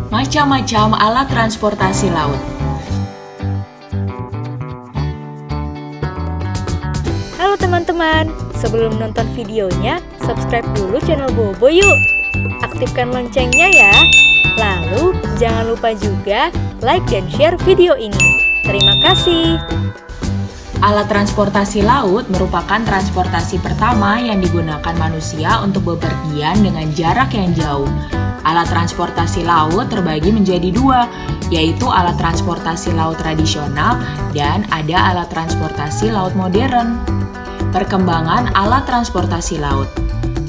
Macam-macam alat transportasi laut. Halo teman-teman, sebelum nonton videonya, subscribe dulu channel Bobo yuk. Aktifkan loncengnya ya. Lalu, jangan lupa juga like dan share video ini. Terima kasih. Alat transportasi laut merupakan transportasi pertama yang digunakan manusia untuk bepergian dengan jarak yang jauh. Alat transportasi laut terbagi menjadi dua, yaitu alat transportasi laut tradisional dan ada alat transportasi laut modern. Perkembangan alat transportasi laut.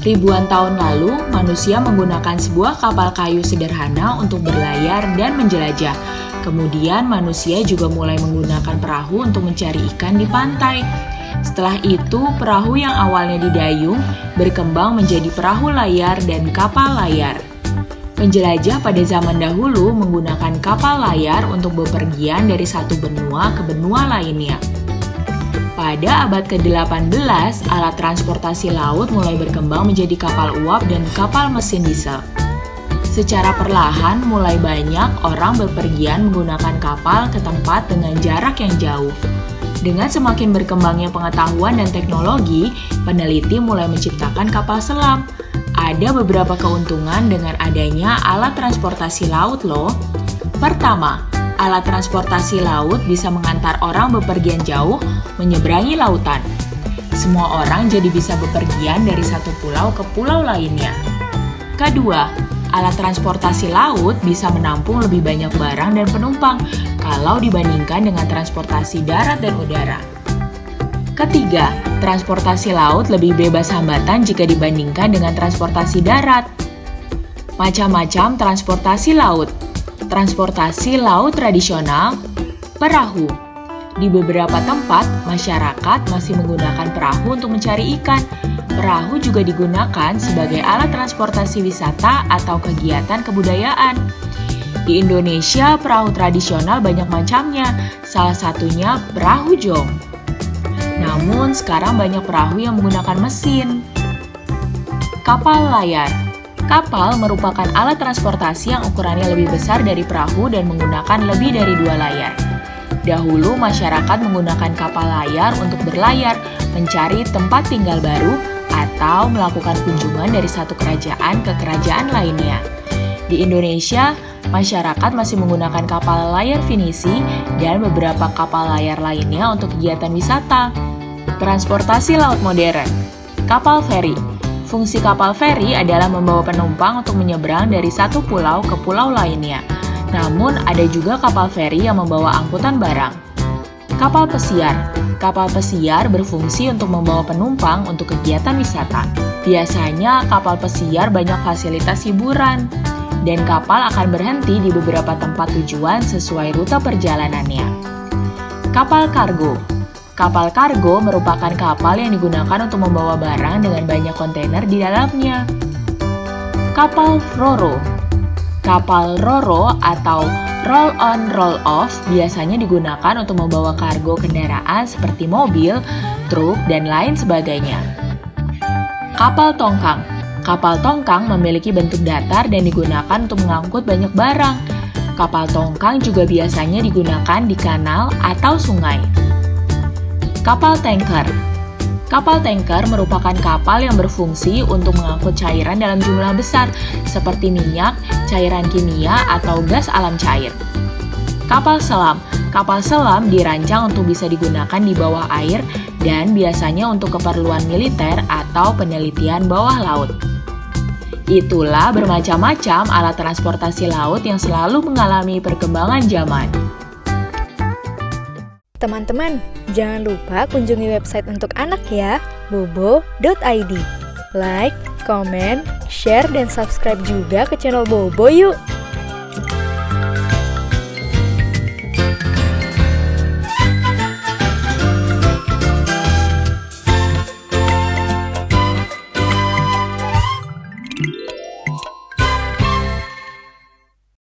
Ribuan tahun lalu, manusia menggunakan sebuah kapal kayu sederhana untuk berlayar dan menjelajah. Kemudian manusia juga mulai menggunakan perahu untuk mencari ikan di pantai. Setelah itu, perahu yang awalnya didayung berkembang menjadi perahu layar dan kapal layar. Penjelajah pada zaman dahulu menggunakan kapal layar untuk bepergian dari satu benua ke benua lainnya. Pada abad ke-18, alat transportasi laut mulai berkembang menjadi kapal uap dan kapal mesin diesel. Secara perlahan, mulai banyak orang bepergian menggunakan kapal ke tempat dengan jarak yang jauh. Dengan semakin berkembangnya pengetahuan dan teknologi, peneliti mulai menciptakan kapal selam. Ada beberapa keuntungan dengan adanya alat transportasi laut loh. Pertama, alat transportasi laut bisa mengantar orang bepergian jauh menyeberangi lautan. Semua orang jadi bisa bepergian dari satu pulau ke pulau lainnya. Kedua, alat transportasi laut bisa menampung lebih banyak barang dan penumpang kalau dibandingkan dengan transportasi darat dan udara. Ketiga, transportasi laut lebih bebas hambatan jika dibandingkan dengan transportasi darat. Macam-macam transportasi laut. Transportasi laut tradisional, perahu. Di beberapa tempat, masyarakat masih menggunakan perahu untuk mencari ikan. Perahu juga digunakan sebagai alat transportasi wisata atau kegiatan kebudayaan. Di Indonesia, perahu tradisional banyak macamnya, salah satunya perahu jong. Namun, sekarang banyak perahu yang menggunakan mesin. Kapal layar. Kapal merupakan alat transportasi yang ukurannya lebih besar dari perahu dan menggunakan lebih dari dua layar. Dahulu, masyarakat menggunakan kapal layar untuk berlayar, mencari tempat tinggal baru, atau melakukan kunjungan dari satu kerajaan ke kerajaan lainnya. Di Indonesia, masyarakat masih menggunakan kapal layar Finisi dan beberapa kapal layar lainnya untuk kegiatan wisata. Transportasi laut modern. Kapal feri. Fungsi kapal feri adalah membawa penumpang untuk menyeberang dari satu pulau ke pulau lainnya. Namun, ada juga kapal feri yang membawa angkutan barang. Kapal pesiar. Kapal pesiar berfungsi untuk membawa penumpang untuk kegiatan wisata. Biasanya, kapal pesiar banyak fasilitas hiburan, dan kapal akan berhenti di beberapa tempat tujuan sesuai rute perjalanannya. Kapal kargo. Kapal kargo merupakan kapal yang digunakan untuk membawa barang dengan banyak kontainer di dalamnya. Kapal ro-ro. Kapal ro-ro atau roll-on roll-off biasanya digunakan untuk membawa kargo kendaraan seperti mobil, truk, dan lain sebagainya. Kapal tongkang. Kapal tongkang memiliki bentuk datar dan digunakan untuk mengangkut banyak barang. Kapal tongkang juga biasanya digunakan di kanal atau sungai. Kapal tanker. Kapal tanker merupakan kapal yang berfungsi untuk mengangkut cairan dalam jumlah besar, seperti minyak, cairan kimia, atau gas alam cair. Kapal selam. Kapal selam dirancang untuk bisa digunakan di bawah air dan biasanya untuk keperluan militer atau penelitian bawah laut. Itulah bermacam-macam alat transportasi laut yang selalu mengalami perkembangan zaman. Teman-teman, jangan lupa kunjungi website untuk anak ya, bobo.id. Like, comment, share, dan subscribe juga ke channel Bobo yuk!